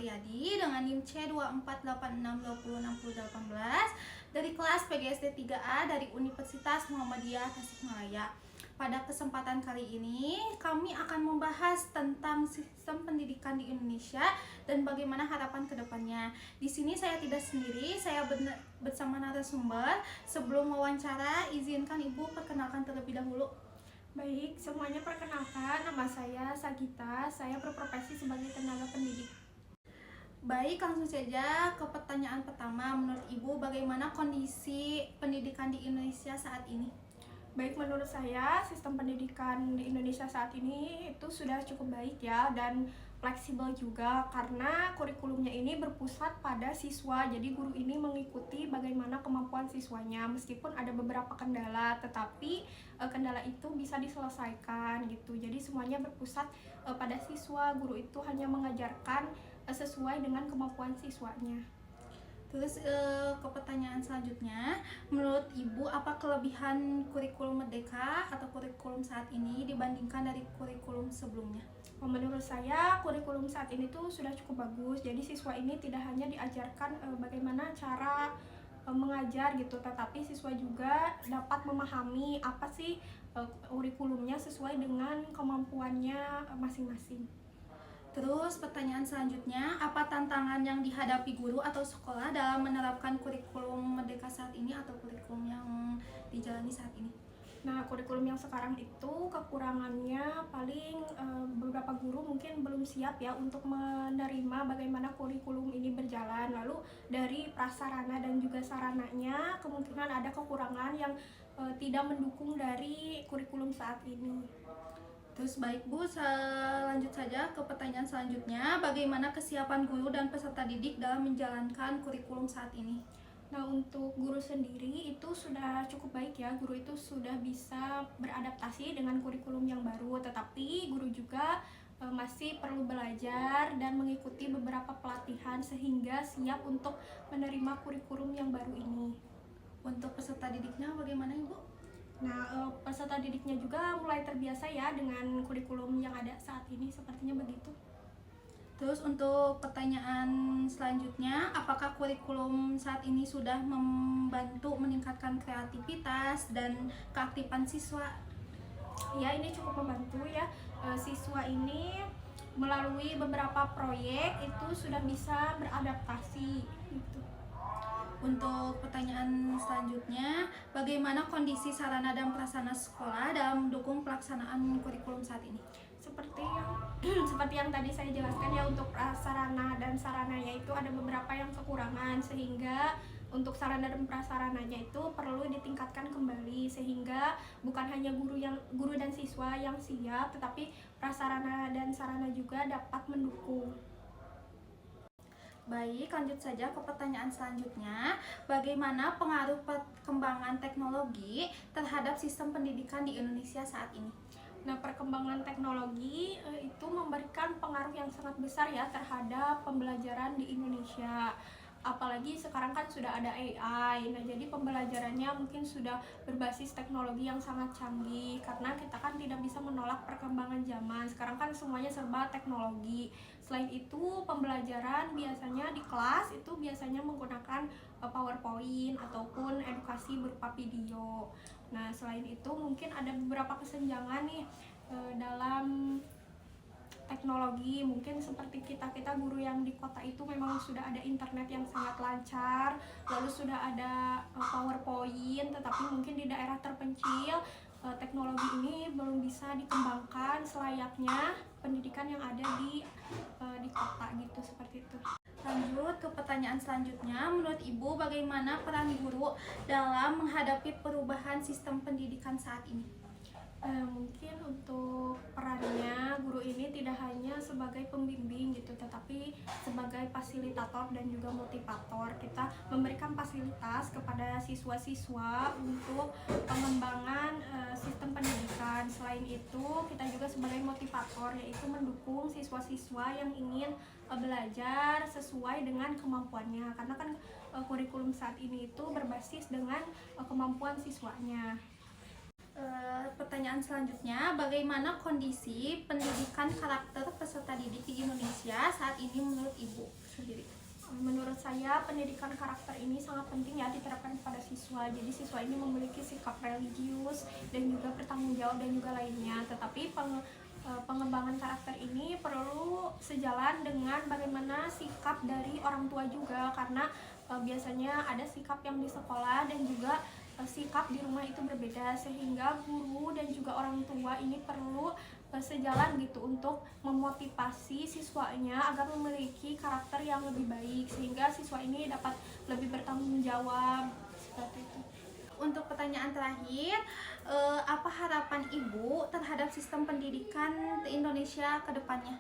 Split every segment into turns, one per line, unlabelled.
Apriyadi dengan NIM C2486206018 dari kelas PGSD 3A dari Universitas Muhammadiyah Tasikmalaya. Pada kesempatan kali ini kami akan membahas tentang sistem pendidikan di Indonesia dan bagaimana harapan kedepannya. Di sini saya tidak sendiri, saya bersama narasumber. Sebelum wawancara, izinkan Ibu perkenalkan terlebih dahulu.
Baik, semuanya perkenalkan, nama saya Sagita, saya berprofesi sebagai tenaga pendidik.
Baik, langsung saja ke pertanyaan pertama. Menurut Ibu, bagaimana kondisi pendidikan di Indonesia saat ini?
Baik, menurut saya sistem pendidikan di Indonesia saat ini itu sudah cukup baik ya, dan fleksibel juga karena kurikulumnya ini berpusat pada siswa. Jadi guru ini mengikuti bagaimana kemampuan siswanya, meskipun ada beberapa kendala, tetapi kendala itu bisa diselesaikan gitu. Jadi semuanya berpusat pada siswa. Guru itu hanya mengajarkan sesuai dengan kemampuan siswanya.
Terus ke pertanyaan selanjutnya, menurut Ibu apa kelebihan kurikulum Merdeka atau kurikulum saat ini dibandingkan dari kurikulum sebelumnya?
Menurut saya kurikulum saat ini tuh sudah cukup bagus. Jadi siswa ini tidak hanya diajarkan bagaimana cara mengajar gitu, tetapi siswa juga dapat memahami apa sih kurikulumnya sesuai dengan kemampuannya masing-masing.
Terus pertanyaan selanjutnya, apa tantangan yang dihadapi guru atau sekolah dalam menerapkan kurikulum Merdeka saat ini atau kurikulum yang dijalani saat ini?
Nah, kurikulum yang sekarang itu kekurangannya paling beberapa guru mungkin belum siap ya untuk menerima bagaimana kurikulum ini berjalan. Lalu dari prasarana dan juga sarananya kemungkinan ada kekurangan yang tidak mendukung dari kurikulum saat ini.
Terus baik Bu, lanjut saja ke pertanyaan selanjutnya. Bagaimana kesiapan guru dan peserta didik dalam menjalankan kurikulum saat ini?
Nah, untuk guru sendiri itu sudah cukup baik ya. Guru itu sudah bisa beradaptasi dengan kurikulum yang baru, tetapi guru juga masih perlu belajar dan mengikuti beberapa pelatihan sehingga siap untuk menerima kurikulum yang baru ini.
Untuk peserta didiknya bagaimana Ibu?
Nah, peserta didiknya juga mulai terbiasa ya dengan kurikulum yang ada saat ini, sepertinya begitu.
Terus untuk pertanyaan selanjutnya, apakah kurikulum saat ini sudah membantu meningkatkan kreativitas dan keaktifan siswa?
Ya, ini cukup membantu ya. Siswa ini melalui beberapa proyek itu sudah bisa beradaptasi gitu.
Untuk pertanyaan selanjutnya, bagaimana kondisi sarana dan prasarana sekolah dalam mendukung pelaksanaan kurikulum saat ini?
Seperti yang seperti yang tadi saya jelaskan ya, untuk prasarana dan sarananya itu ada beberapa yang kekurangan, sehingga untuk sarana dan prasarananya itu perlu ditingkatkan kembali sehingga bukan hanya guru dan siswa yang siap, tetapi prasarana dan sarana juga dapat mendukung.
Baik, lanjut saja ke pertanyaan selanjutnya. Bagaimana pengaruh perkembangan teknologi terhadap sistem pendidikan di Indonesia saat ini?
Nah, perkembangan teknologi itu memberikan pengaruh yang sangat besar ya terhadap pembelajaran di Indonesia. Apalagi sekarang kan sudah ada AI. Nah, jadi pembelajarannya mungkin sudah berbasis teknologi yang sangat canggih karena kita kan tidak bisa menolak perkembangan zaman. Sekarang kan semuanya serba teknologi. Selain itu, pembelajaran biasanya di kelas itu biasanya menggunakan PowerPoint ataupun edukasi berupa video. Nah, selain itu mungkin ada beberapa kesenjangan nih dalam teknologi. Mungkin seperti kita guru yang di kota itu memang sudah ada internet yang sangat lancar, lalu sudah ada PowerPoint, tetapi mungkin di daerah terpencil teknologi ini belum bisa dikembangkan selayaknya pendidikan yang ada di kota gitu, seperti itu.
Lanjut ke pertanyaan selanjutnya, menurut Ibu bagaimana peran guru dalam menghadapi perubahan sistem pendidikan saat ini?
Mungkin untuk perannya guru ini tidak hanya sebagai pembimbing gitu, tetapi sebagai fasilitator dan juga motivator. Kita memberikan fasilitas kepada siswa-siswa untuk pengembangan sistem pendidikan. Selain itu, kita juga sebagai motivator, yaitu mendukung siswa-siswa yang ingin belajar sesuai dengan kemampuannya. Karena kan kurikulum saat ini itu berbasis dengan kemampuan siswanya.
Pertanyaan selanjutnya, bagaimana kondisi pendidikan karakter peserta didik di Indonesia saat ini menurut Ibu sendiri?
Menurut saya pendidikan karakter ini sangat penting ya diterapkan pada siswa. Jadi siswa ini memiliki sikap religius dan juga bertanggung jawab dan juga lainnya. Tetapi pengembangan karakter ini perlu sejalan dengan bagaimana sikap dari orang tua juga, karena biasanya ada sikap yang di sekolah dan juga sikap di rumah itu berbeda, sehingga guru dan juga orang tua ini perlu sejalan gitu untuk memotivasi siswanya agar memiliki karakter yang lebih baik, sehingga siswa ini dapat lebih bertanggung jawab seperti itu.
Untuk pertanyaan terakhir, apa harapan Ibu terhadap sistem pendidikan di Indonesia ke depannya?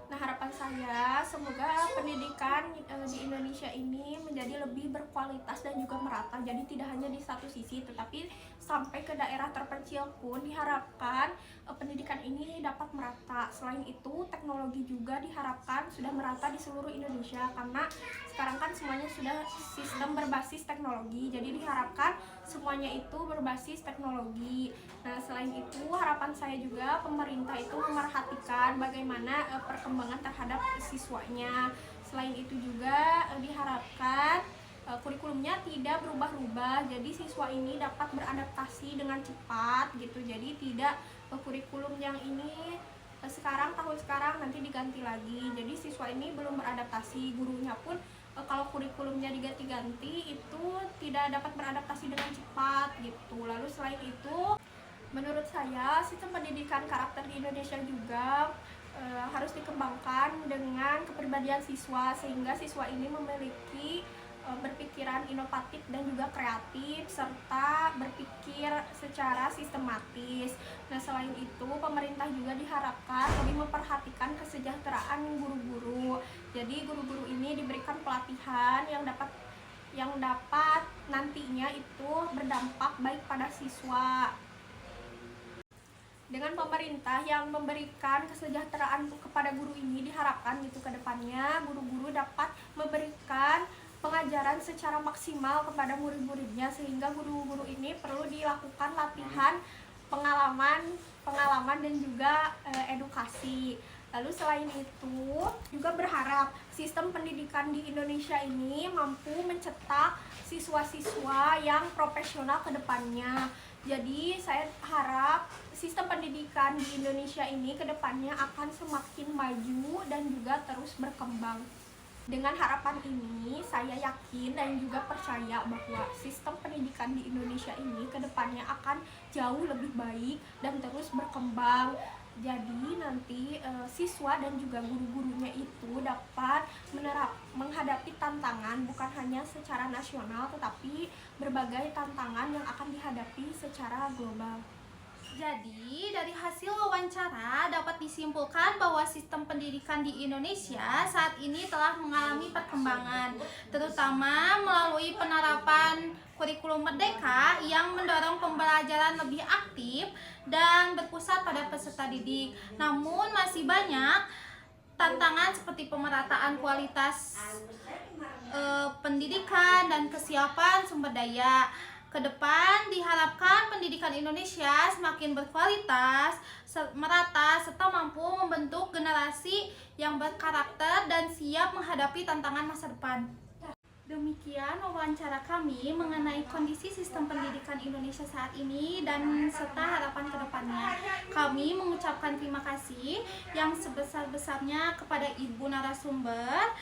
Nah, harapan saya semoga pendidikan di Indonesia ini menjadi lebih berkualitas dan juga merata. Jadi tidak hanya di satu sisi, tetapi sampai ke daerah terpencil pun diharapkan pendidikan ini dapat merata. Selain itu, teknologi juga diharapkan sudah merata di seluruh Indonesia, karena sekarang kan semuanya sudah sistem berbasis teknologi. Jadi diharapkan semuanya itu berbasis teknologi. Nah, selain itu harapan saya juga pemerintah itu memerhatikan bagaimana perkembangan terhadap siswanya. Selain itu juga diharapkan kurikulumnya tidak berubah-ubah, jadi siswa ini dapat beradaptasi dengan cepat gitu. Jadi tidak kurikulum yang ini tahun sekarang nanti diganti lagi. Jadi siswa ini belum beradaptasi, gurunya pun kalau kurikulumnya diganti-ganti itu tidak dapat beradaptasi dengan cepat gitu. Lalu selain itu, menurut saya sistem pendidikan karakter di Indonesia juga harus dikembangkan dengan kepribadian siswa, sehingga siswa ini memiliki berpikiran inovatif dan juga kreatif, serta berpikir secara sistematis. Nah, selain itu pemerintah juga diharapkan lebih memperhatikan kesejahteraan guru-guru. Jadi guru-guru ini diberikan pelatihan yang dapat nantinya itu berdampak baik pada siswa. Dengan pemerintah yang memberikan kesejahteraan kepada guru ini, diharapkan gitu ke depannya guru-guru dapat memberikan pengajaran secara maksimal kepada murid-muridnya, sehingga guru-guru ini perlu dilakukan latihan pengalaman dan juga edukasi. Lalu selain itu juga berharap sistem pendidikan di Indonesia ini mampu mencetak siswa-siswa yang profesional ke depannya. Jadi saya harap sistem pendidikan di Indonesia ini ke depannya akan semakin maju dan juga terus berkembang. Dengan harapan ini, saya yakin dan juga percaya bahwa sistem pendidikan di Indonesia ini ke depannya akan jauh lebih baik dan terus berkembang. Jadi nanti siswa dan juga guru-gurunya itu dapat menghadapi tantangan bukan hanya secara nasional, tetapi berbagai tantangan yang akan dihadapi secara global.
Jadi, dari hasil wawancara dapat disimpulkan bahwa sistem pendidikan di Indonesia saat ini telah mengalami perkembangan, terutama melalui penerapan kurikulum merdeka yang mendorong pembelajaran lebih aktif dan berpusat pada peserta didik. Namun, masih banyak tantangan seperti pemerataan kualitas pendidikan dan kesiapan sumber daya. Kedepan diharapkan pendidikan Indonesia semakin berkualitas, merata, serta mampu membentuk generasi yang berkarakter dan siap menghadapi tantangan masa depan. Demikian wawancara kami mengenai kondisi sistem pendidikan Indonesia saat ini dan serta harapan kedepannya. Kami mengucapkan terima kasih yang sebesar-besarnya kepada Ibu narasumber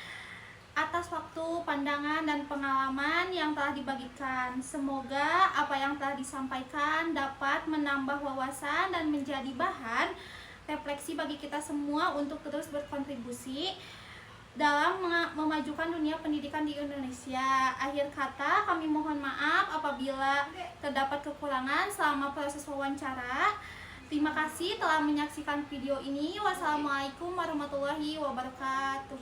atas waktu, pandangan, dan pengalaman yang telah dibagikan. Semoga apa yang telah disampaikan dapat menambah wawasan dan menjadi bahan refleksi bagi kita semua untuk terus berkontribusi dalam memajukan dunia pendidikan di Indonesia. Akhir kata, kami mohon maaf apabila terdapat kekurangan selama proses wawancara. Terima kasih telah menyaksikan video ini. Wassalamualaikum warahmatullahi wabarakatuh.